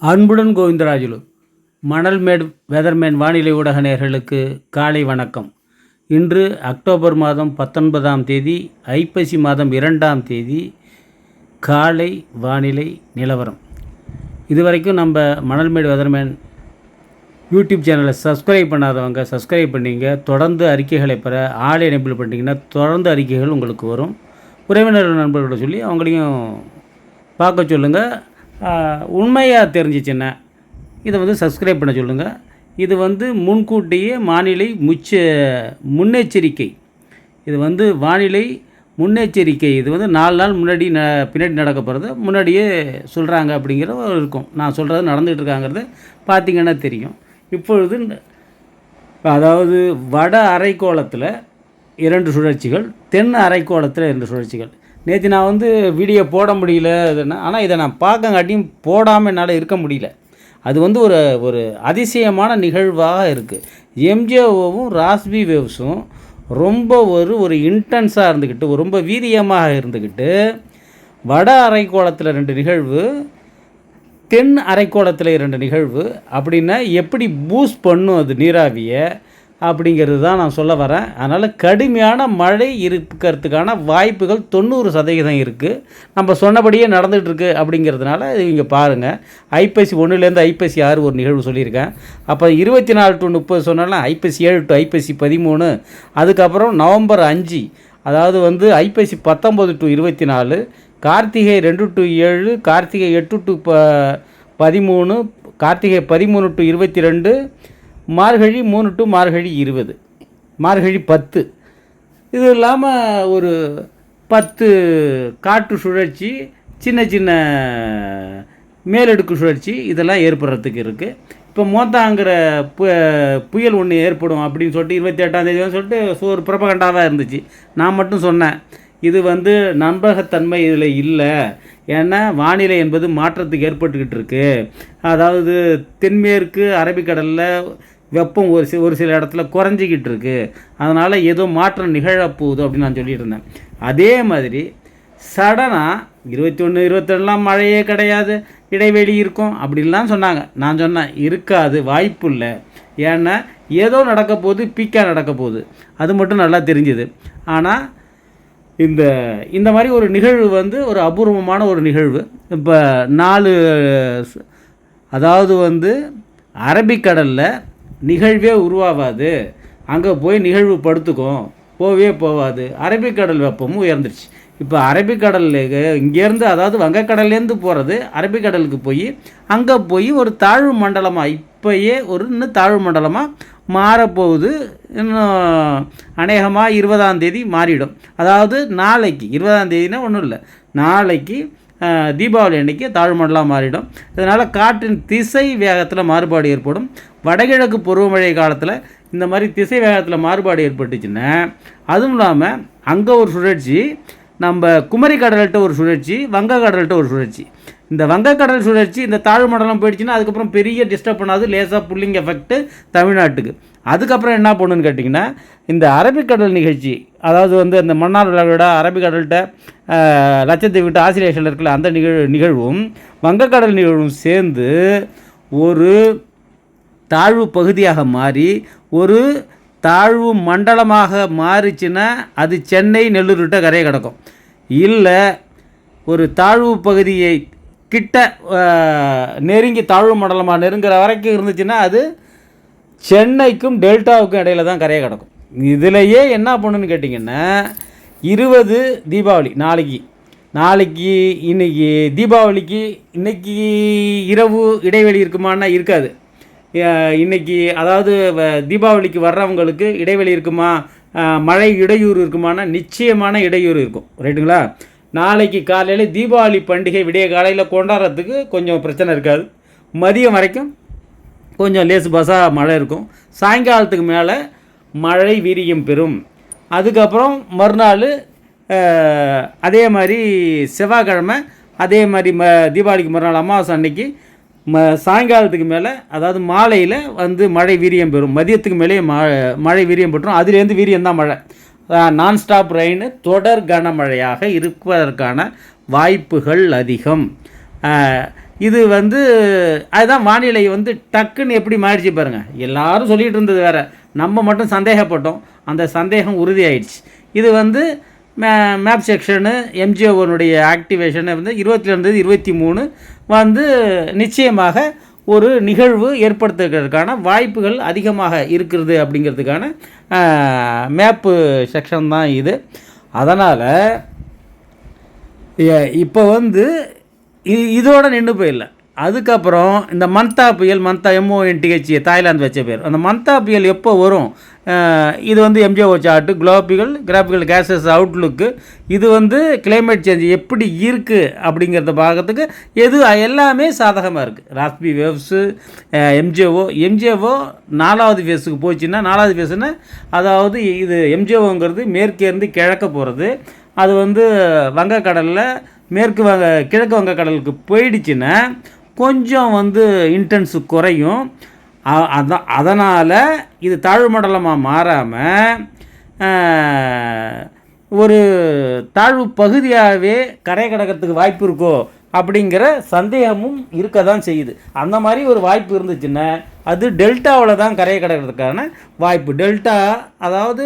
அன்புடன் கோவிந்தராஜுலு. மணல்மேடு வெதர்மேன் வானிலை ஊடக நேயர்களுக்கு காலை வணக்கம். இன்று அக்டோபர் மாதம் 19ஆம் தேதி, ஐப்பசி மாதம் 2ஆம் தேதி காலை வானிலை நிலவரம். இதுவரைக்கும் நம்ம மணல்மேடு வெதர்மேன் யூடியூப் சேனலை சப்ஸ்கிரைப் பண்ணாதவங்க சப்ஸ்கிரைப் பண்ணிங்க. தொடர்ந்து அறிக்கைகளை பெற ஆள் எனேபிள் பண்ணிங்கன்னா தொடர்ந்து அறிக்கைகள் உங்களுக்கு வரும். உறவினர் நண்பர்களோட சொல்லி அவங்களையும் பார்க்க சொல்லுங்கள். உண்மையாக தெரிஞ்சிச்சுன்னா இதை சப்ஸ்கிரைப் பண்ண சொல்லுங்கள். இது முன்கூட்டியே வானிலை முன்னெச்சரிக்கை. இது வானிலை முன்னெச்சரிக்கை. இது 4 நாள் முன்னாடி பின்னாடி நடக்க போகிறத முன்னாடியே சொல்கிறாங்க அப்படிங்கிற இருக்கும். நான் சொல்கிறது நடந்துகிட்டு இருக்காங்கிறத பார்த்திங்கன்னா தெரியும். இப்பொழுது அதாவது வட அரைக்கோளத்தில் 2 சுழற்சிகள், தென் அரைக்கோளத்தில் 2 சுழற்சிகள். நேற்று நான் வீடியோ போட முடியல இதுன்னா, ஆனால் இதை நான் பார்க்கங்காட்டியும் போடாமல் என்னால் இருக்க முடியல. அது ஒரு அதிசயமான நிகழ்வாக இருக்குது. எம்ஜேஓவும் ராஸ்பி வேவ்ஸும் ரொம்ப ஒரு இன்டென்ஸாக இருந்துக்கிட்டு, ரொம்ப வீரியமாக இருந்துக்கிட்டு, வட அரைக்கோளத்தில் 2 நிகழ்வு, தென் அரைக்கோளத்தில் 2 நிகழ்வு. அப்படின்னா எப்படி பூஸ்ட் பண்ணும் அது நீராவியை அப்படிங்கிறது தான் நான் சொல்ல வரேன். அதனால் கடுமையான மழை இருக்கிறதுக்கான வாய்ப்புகள் 90% இருக்குது. நம்ம சொன்னபடியே நடந்துகிட்ருக்கு. அப்படிங்கிறதுனால இங்கே பாருங்கள், ஐப்பசி 1லேருந்து ஐப்பசி 6 ஒரு நிகழ்வு சொல்லியிருக்கேன். அப்போ 24 to 30 சொன்னாலும் ஐப்பசி 7 to ஐப்பசி 13, அதுக்கப்புறம் நவம்பர் 5, அதாவது ஐப்பசி 19 to 24, Karthigai 2 to 7, Karthigai 8 to 13, Karthigai 13 to 22, Margazhi 3 to மார்கழி 20, மார்கழி 10. இது இல்லாமல் ஒரு 10 காற்று சுழற்சி, சின்ன சின்ன மேலடுக்கு சுழற்சி இதெல்லாம் ஏற்படுறதுக்கு இருக்குது. இப்போ மோத்தாங்கிற புயல் ஒன்று ஏற்படும் அப்படின்னு சொல்லிட்டு 28ஆம் தேதி சொல்லிட்டு ஒரு புரபகண்டாவாக இருந்துச்சு. நான் மட்டும் சொன்னேன், இது நம்பகத்தன்மை இதில் இல்லை. ஏன்னா வானிலை என்பது மாற்றத்துக்கு ஏற்பட்டுக்கிட்டு இருக்குது. அதாவது தென்மேற்கு அரபிக்கடலில் வெப்பம் ஒரு சில இடத்துல குறைஞ்சிக்கிட்டு இருக்குது. அதனால் ஏதோ மாற்றம் நிகழப்போகுது அப்படின்னு நான் சொல்லிட்டு இருந்தேன். அதே மாதிரி சடனாக 21, 22 மழையே கிடையாது, இடைவெளி இருக்கும் அப்படின்லாம் சொன்னாங்க. நான் சொன்னேன், இருக்காது, வாய்ப்பு இல்லை. ஏன்னா ஏதோ நடக்க போகுது, பீக்காக நடக்க போகுது, அது மட்டும் நல்லா தெரிஞ்சுது. ஆனால் இந்த மாதிரி ஒரு நிகழ்வு ஒரு அபூர்வமான ஒரு நிகழ்வு. இப்போ 4 அதாவது அரபிக்கடலில் நிகழ்வே உருவாகாது, அங்கே போய் நிகழ்வு படுத்துக்கும், போகாது. அரபிக்கடல் வெப்பமும் உயர்ந்துருச்சு. இப்போ அரபிக்கடலில் இங்கேருந்து, அதாவது வங்கக்கடல்லேருந்து போகிறது அரபிக்கடலுக்கு போய் அங்கே போய் ஒரு தாழ்வு மண்டலமாக, இப்போயே இன்னும் தாழ்வு மண்டலமாக மாறப்போகுது. இன்னும் அநேகமாக 20ஆம் தேதி மாறிடும். அதாவது நாளைக்கு 20ஆம் தேதினா ஒன்றும் இல்லை, நாளைக்கு தீபாவளி அன்றைக்கி தாழ்மண்டலம் மாறிடும். இதனால் காற்றின் திசை வேகத்தில் மாறுபாடு ஏற்படும். வடகிழக்கு பருவமழை காலத்தில் இந்த மாதிரி திசை வேகத்தில் மாறுபாடு ஏற்பட்டுச்சுன்னா, அதுவும் இல்லாமல் அங்கே ஒரு சுழற்சி, நம்ம குமரி கடல்கிட்ட ஒரு சுழற்சி, வங்கக்கடல்கிட்ட ஒரு சுழற்சி. இந்த வங்கக்கடல் சுழற்சி இந்த தாழ்மண்டலம் போயிடுச்சுன்னா அதுக்கப்புறம் பெரிய டிஸ்டர்ப் பண்ணாது, லேசாக புல்லிங் எஃபெக்ட்டு தமிழ்நாட்டுக்கு. அதுக்கப்புறம் என்ன பண்ணுன்னு கேட்டிங்கன்னா, இந்த அரபிக்கடல் நிகழ்ச்சி, அதாவது அந்த மன்னார் விட அரபிக்கடல்கிட்ட லட்சத்தீவுகிட்ட ஆசிலேஷனில் இருக்கல, அந்த நிகழ்வும் வங்கக்கடல் நிகழ்வும் சேர்ந்து ஒரு தாழ்வு பகுதியாக மாறி ஒரு தாழ்வு மண்டலமாக மாறிச்சுன்னா அது சென்னை நெல்லூர்கிட்ட கரையை கிடக்கும். இல்லை ஒரு தாழ்வு பகுதியை கிட்ட நெருங்கி தாழ்வு மண்டலமாக நெருங்குற வரைக்கும் இருந்துச்சுன்னா அது சென்னைக்கும் டெல்டாவுக்கும் இடையில தான் கரையை கிடக்கும். இதிலையே என்ன பண்ணுன்னு கேட்டிங்கன்னா, 20 தீபாவளி நாளைக்கு இன்றைக்கி தீபாவளிக்கு இன்றைக்கி இரவு இடைவெளி இருக்குமான்னா இருக்காது. இன்றைக்கி அதாவது தீபாவளிக்கு வர்றவங்களுக்கு இடைவெளி இருக்குமா, மழை இடையூறு இருக்குமானா நிச்சயமான இடையூறு இருக்கும். ரைட்டுங்களா? நாளைக்கு காலையில் தீபாவளி பண்டிகை விடிய காலையில் கொண்டாடுறதுக்கு கொஞ்சம் பிரச்சனை இருக்காது. மதியம் வரைக்கும் கொஞ்சம் லேசு பசாக மழை இருக்கும். சாயங்காலத்துக்கு மேலே மழை வீரியம் பெறும். அதுக்கப்புறம் மறுநாள் அதே மாதிரி செவ்வாய்க்கிழமை, அதே மாதிரி தீபாவளிக்கு மறுநாள் அமாவாசை அன்னைக்கு சாயங்காலத்துக்கு மேலே, அதாவது மாலையில் மழை வீரியம் பெறும். மதியத்துக்கு மேலே மழை வீரியம் பெற்றும். அதுலேருந்து வீரியம் தான் மழை. நான்ஸ்டாப் ரெயின், தொடர் கனமழையாக இருப்பதற்கான வாய்ப்புகள் அதிகம். இது வந்து அதுதான் வானிலை வந்து டக்குன்னு எப்படி மாறிச்சு பாருங்கள். எல்லாரும் சொல்லிகிட்டு இருந்தது வேறு, நம்ம மட்டும் சந்தேகப்பட்டோம், அந்த சந்தேகம் உறுதியாயிடுச்சு. இது வந்து மேப் செக்ஷனு எம்ஜிஓனுடைய ஆக்டிவேஷனை வந்து 22-23 வந்து நிச்சயமாக ஒரு நிகழ்வு ஏற்படுத்துவதற்கான வாய்ப்புகள் அதிகமாக இருக்கிறது அப்படிங்கிறதுக்கான மேப்பு செக்ஷன் தான் இது. அதனால் இப்போ வந்து இதோடு நின்று போயிடல. அதுக்கப்புறம் இந்த மந்தா புயல், மந்தா MONTH தாய்லாந்து வச்ச பேர், அந்த மந்தா புயல் எப்போ வரும், இது வந்து MgO chart graphical cases outlook, இது வந்து கிளைமேட் சேஞ்ச் எப்படி இருக்குது அப்படிங்கிறத பார்க்கறதுக்கு எல்லாமே சாதகமாக இருக்குது. ராஸ்பி வேவ்ஸு, எம்ஜிஓ 4வது ஃபேஸுக்கு போச்சுன்னா, 4வது ஃபேஸுன்னா அதாவது இது எம்ஜிஓங்கிறது மேற்கேருந்து கிழக்க போகிறது, அது வந்து வங்கக்கடலில் கிழக்கு வங்கக்கடலுக்கு போயிடுச்சுன்னா கொஞ்சம் வந்து இன்டென்ஸு குறையும். அதனால் இது தாழ்வு மண்டலமாக மாறாமல் ஒரு தாழ்வு பகுதியாகவே கரை கடக்கிறதுக்கு வாய்ப்பு இருக்கோ அப்படிங்கிற சந்தேகமும் இருக்க தான் செய்யுது. அந்த மாதிரி ஒரு வாய்ப்பு இருந்துச்சுன்னா அது டெல்டாவில் தான் கரையை கடக்கிறதுக்கான வாய்ப்பு. டெல்டா அதாவது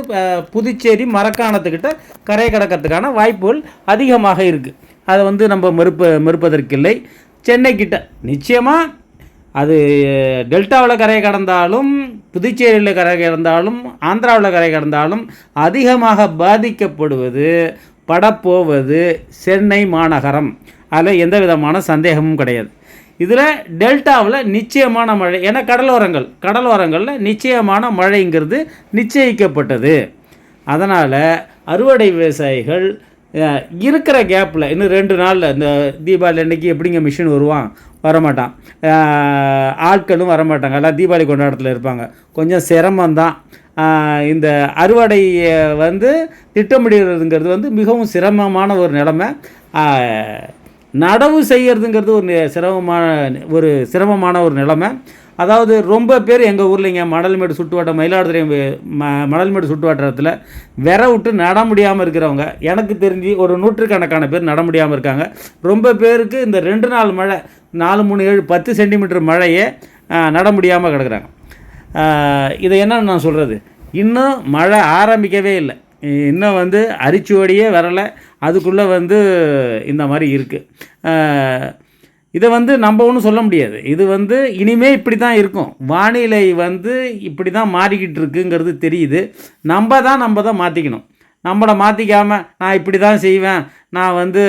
புதுச்சேரி மரக்காணத்துக்கிட்ட கரையை கடக்கிறதுக்கான வாய்ப்புகள் அதிகமாக இருக்குது. அதை வந்து நம்ம மறுப்பதற்கில்லை. சென்னைக்கிட்ட நிச்சயமாக அது டெல்டாவில் கரை கடந்தாலும், புதுச்சேரியில் கரை கடந்தாலும், ஆந்திராவில் கரை கடந்தாலும் அதிகமாக பாதிக்கப்படுவது படப்போவது சென்னை மாநகரம். அதில் எந்த விதமான சந்தேகமும் கிடையாது. இதில் டெல்டாவில் நிச்சயமான மழை, ஏன்னா கடலோரங்களில் நிச்சயமான மழைங்கிறது நிச்சயிக்கப்பட்டது. அதனால் அறுவடை விவசாயிகள் இருக்கிற கேப்பில் இன்னும் 2 நாளில், இந்த தீபாவளி அன்றைக்கி எப்படிங்க மிஷின் வரமாட்டான், ஆட்களும் வரமாட்டாங்க, எல்லாம் தீபாவளி கொண்டாட்டத்தில் இருப்பாங்க, கொஞ்சம் சிரமந்தான். இந்த அறுவடையை வந்து திட்டமிடுறதுங்கிறது வந்து மிகவும் சிரமமான ஒரு நிலைமை. நடவு செய்கிறதுங்கிறது ஒரு சிரமமான ஒரு நிலைமை. அதாவது ரொம்ப பேர் எங்கள் ஊர்லேங்க மணல்மேடு சுற்றுவட்டம், மயிலாடுதுறை மணல்மேடு சுற்றுவட்டத்தில் விட்டு நட முடியாமல் இருக்கிறவங்க எனக்கு தெரிஞ்சு ஒரு 100கணக்கான பேர் நட முடியாமல் இருக்காங்க. ரொம்ப பேருக்கு இந்த 2 நாள் மழை 4, 3, 7, 10 சென்டிமீட்டர் மழையே நட முடியாமல் கிடக்குறாங்க. இதை என்னன்னு நான் சொல்கிறது, இன்னும் மழை ஆரம்பிக்கவே இல்லை, இன்னும் வந்து அரிச்சுவடியே வரலை, அதுக்குள்ளே வந்து இந்த மாதிரி இருக்குது. இதை வந்து நம்ம ஒன்றும் சொல்ல முடியாது. இது வந்து இனிமேல் இப்படி தான் இருக்கும், வானிலை வந்து இப்படி தான் மாறிக்கிட்டு இருக்குங்கிறது தெரியுது. நம்ம தான் மாற்றிக்கணும். நம்மளை மாற்றிக்காமல் நான் இப்படி தான் செய்வேன், நான் வந்து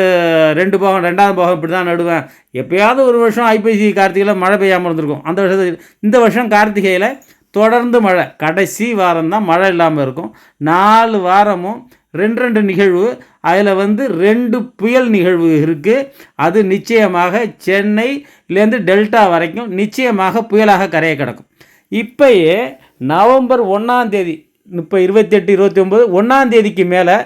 2 போகம் 2வது போகம் இப்படி தான் நடுவேன். எப்போயாவது ஒரு வருஷம் ஐப்பசி கார்த்திகையில் மழை பெய்யாமல் இருந்திருக்கும். அந்த வருஷத்துக்கு இந்த வருஷம் கார்த்திகையில் தொடர்ந்து மழை, கடைசி வாரம் தான் மழை இல்லாமல் இருக்கும். 4 வாரமும் 2 நிகழ்வு, அதில் வந்து 2 புயல் நிகழ்வு இருக்குது. அது நிச்சயமாக சென்னையிலேருந்து டெல்டா வரைக்கும் நிச்சயமாக புயலாக கரையை கிடக்கும். இப்போயே நவம்பர் 1ஆம் தேதி, இப்போ 28, 29, 1ஆம் தேதிக்கு மேலே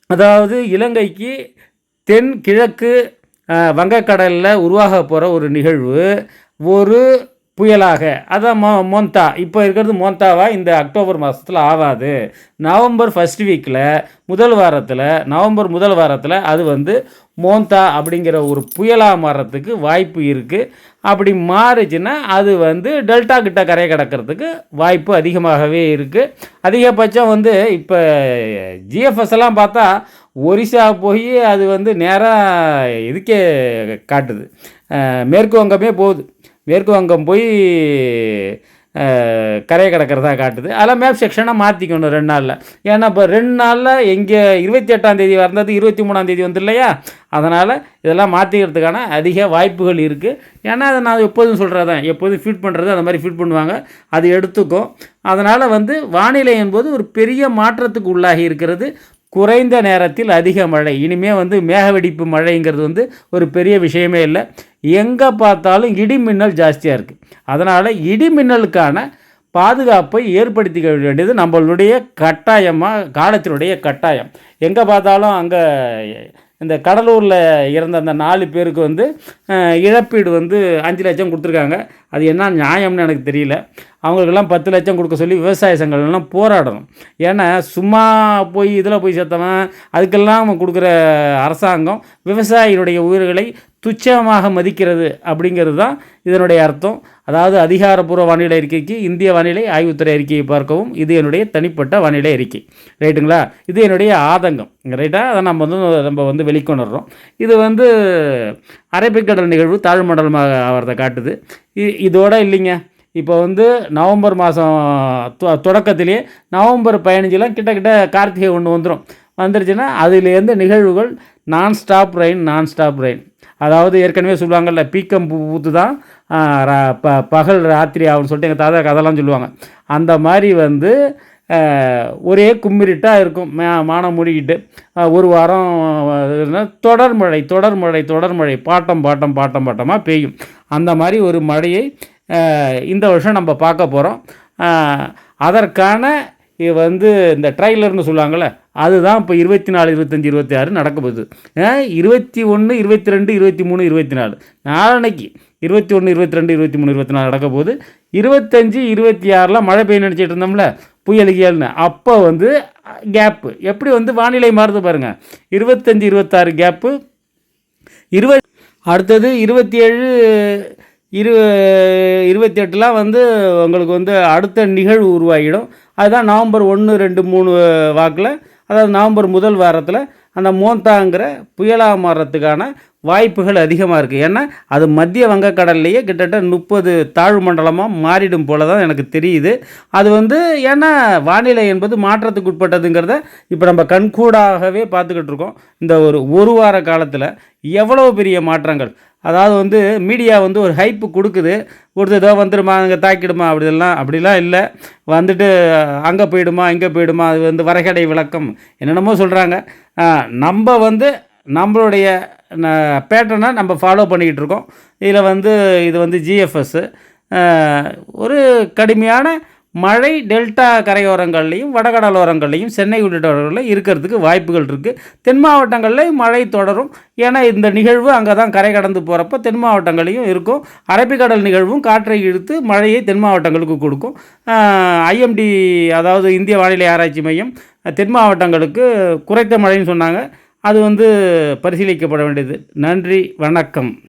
அதாவது இலங்கைக்கு தென் கிழக்கு வங்கக்கடலில் உருவாக போகிற ஒரு நிகழ்வு ஒரு புயலாக, அதான் மோந்தா, இப்போ இருக்கிறது மோந்தாவா இந்த அக்டோபர் மாதத்தில் ஆகாது. நவம்பர் ஃபஸ்ட் வீக்கில் நவம்பர் முதல் வாரத்தில் அது வந்து மோந்தா அப்படிங்கிற ஒரு புயலாக மாறுறதுக்கு வாய்ப்பு இருக்குது. அப்படி மாறுச்சுன்னா அது வந்து டெல்டா கிட்ட கரை கடக்கிறதுக்கு வாய்ப்பு அதிகமாகவே இருக்குது. அதிகபட்சம் வந்து இப்போ GFS எல்லாம் பார்த்தா ஒரிசா போய் அது வந்து நேராக இதுக்கே காட்டுது, மேற்கு வங்கமே போகுது, மேற்கு வங்கம் போய் கரையை கிடக்கிறதா காட்டுது. அதெல்லாம் மேப் செக்ஷனை மாற்றிக்கணும் 2 நாளில். ஏன்னா இப்போ 2 நாளில் எங்கே 28ஆம் தேதி வந்தது 23ஆம் தேதி வந்து இல்லையா, அதனால் இதெல்லாம் மாற்றிக்கிறதுக்கான அதிக வாய்ப்புகள் இருக்குது. ஏன்னா அதை நான் எப்போதும் சொல்கிறதான், எப்போதும் ஃபீட் பண்ணுறது அந்த மாதிரி ஃபீட் பண்ணுவாங்க, அது எடுத்துக்கும். அதனால் வந்து வானிலை என்பது ஒரு பெரிய மாற்றத்துக்கு உள்ளாகி இருக்கிறது. குறைந்த நேரத்தில் அதிக மழை, இனிமேல் வந்து மேகவெடிப்பு மழைங்கிறது வந்து ஒரு பெரிய விஷயமே இல்லை. எங்கே பார்த்தாலும் இடி மின்னல் ஜாஸ்தியாக இருக்குது. அதனால் இடி மின்னலுக்கான பாதுகாப்பை ஏற்படுத்திக்க வேண்டியது நம்மளுடைய கட்டாயமாக, காலத்தினுடைய கட்டாயம். எங்கே பார்த்தாலும் அங்கே இந்த கடலூரில் இறந்த அந்த 4 பேருக்கு வந்து இழப்பீடு வந்து 5 லட்சம் கொடுத்துருக்காங்க. அது என்ன நியாயம்னு எனக்கு தெரியல. அவங்களுக்கெல்லாம் 10 லட்சம் கொடுக்க சொல்லி விவசாய சங்கங்கள்லாம் போராடணும். ஏன்னா சும்மா போய் இதில் போய் சேர்த்தவன் அதுக்கெல்லாம் கொடுக்குற அரசாங்கம் விவசாயிகளுடைய உயிர்களை துச்சமாக மதிக்கிறது அப்படிங்கிறது தான் இதனுடைய அர்த்தம். அதாவது அதிகாரப்பூர்வ வானிலை அறிக்கைக்கு இந்திய வானிலை ஆய்வுத்துறை அறிக்கையை பார்க்கவும். இது என்னுடைய தனிப்பட்ட வானிலை அறிக்கை, ரைட்டுங்களா? இது என்னுடைய ஆதங்கம், ரைட்டா? அதை நம்ம வந்து வெளிக்கொணர்றோம். இது வந்து அரபிக்கடல் நிகழ்வு தாழ்மண்டலமாக ஆகிறத காட்டுது. இதோட இல்லைங்க, இப்போ வந்து நவம்பர் மாதம் தொடக்கத்திலேயே நவம்பர் 15 கிட்டக்கிட்ட கார்த்திகை ஒன்று வந்துருச்சுன்னா அதுலேருந்து நிகழ்வுகள் நான் ஸ்டாப் ரெயின். அதாவது ஏற்கனவே சொல்லுவாங்கள்ல, பீக்கம் பூத்து தான் பகல் ராத்திரி ஆகும்னு சொல்லிட்டு எங்கள் தாத்தா கதைலாம் சொல்லுவாங்க. அந்த மாதிரி வந்து ஒரே கும்மிரிட்டாக இருக்கும், மானம் மூடிக்கிட்டு ஒரு வாரம் தொடர்மழை பாட்டமாக பெய்யும். அந்த மாதிரி ஒரு மழையை இந்த வருஷம் நம்ம பார்க்க போகிறோம். அதற்கான வந்து இந்த ட்ரைலர்னு சொல்லுவாங்கள்ல, அதுதான் இப்போ 24, 25, 26 நடக்க போகுது. 21, 22, 23, 24 நாளைக்கு 21, 22, 23, 24 நடக்க போகுது. 25, 26 மழை பெய்ய நினச்சிட்டு இருந்தோம்ல, புயல் கியல்னு, அப்போ வந்து கேப்பு எப்படி வந்து வானிலை மாறுது பாருங்கள். 25, 26 கேப்பு, அடுத்தது 27, 28 வந்து உங்களுக்கு வந்து அடுத்த நிகழ்வு உருவாகிடும். அதுதான் நவம்பர் 1, 2, 3 வாக்கில், அதாவது நவம்பர் முதல் வாரத்தில் அந்த மோந்தாங்கிற புயலாக மாறுறதுக்கான வாய்ப்புகள் அதிகமாக இருக்குது. ஏன்னா அது மத்திய வங்கக்கடல்லையே கிட்டத்தட்ட 30 தாழ்வு மண்டலமாக மாறிடும் போல தான் எனக்கு தெரியுது. அது வந்து ஏன்னா வானிலை என்பது மாற்றத்துக்கு உட்பட்டதுங்கிறத இப்போ நம்ம கண்கூடாகவே பார்த்துக்கிட்டு இருக்கோம். இந்த ஒரு வார காலத்தில் எவ்வளோ பெரிய மாற்றங்கள். அதாவது வந்து மீடியா வந்து ஒரு ஹைப்பு கொடுத்ததோ வந்துடுமா, அங்கே தாக்கிடுமா, அப்படிலாம் இல்லை. வந்துட்டு அங்கே போயிடுமா இங்கே போயிடுமா, அது வந்து வரைகடை விளக்கம் என்னென்னமோ சொல்கிறாங்க. நம்ம வந்து நம்மளுடைய பேட்டர்னை நம்ம ஃபாலோ பண்ணிக்கிட்டு இருக்கோம். இதில் வந்து இது வந்து ஜிஎஃப்எஸ்ஸு ஒரு கடுமையான மழை டெல்டா கரையோரங்கள்லையும் வடகடலோரங்கள்லையும் சென்னை உள்ளிட்டவர்களில் இருக்கிறதுக்கு வாய்ப்புகள் இருக்குது. தென் மாவட்டங்களில் மழை தொடரும். ஏன்னா இந்த நிகழ்வு அங்கே தான் கரை கடந்து போகிறப்ப தென் மாவட்டங்களையும் இருக்கும். அரபிக்கடல் நிகழ்வும் காற்றை இழுத்து மழையை தென் மாவட்டங்களுக்கு கொடுக்கும். ஐஎம்டி, அதாவது இந்திய வானிலை ஆராய்ச்சி மையம், தென் மாவட்டங்களுக்கு குறைத்த மழைன்னு சொன்னாங்க. அது வந்து பரிசீலிக்கப்பட வேண்டியது. நன்றி, வணக்கம்.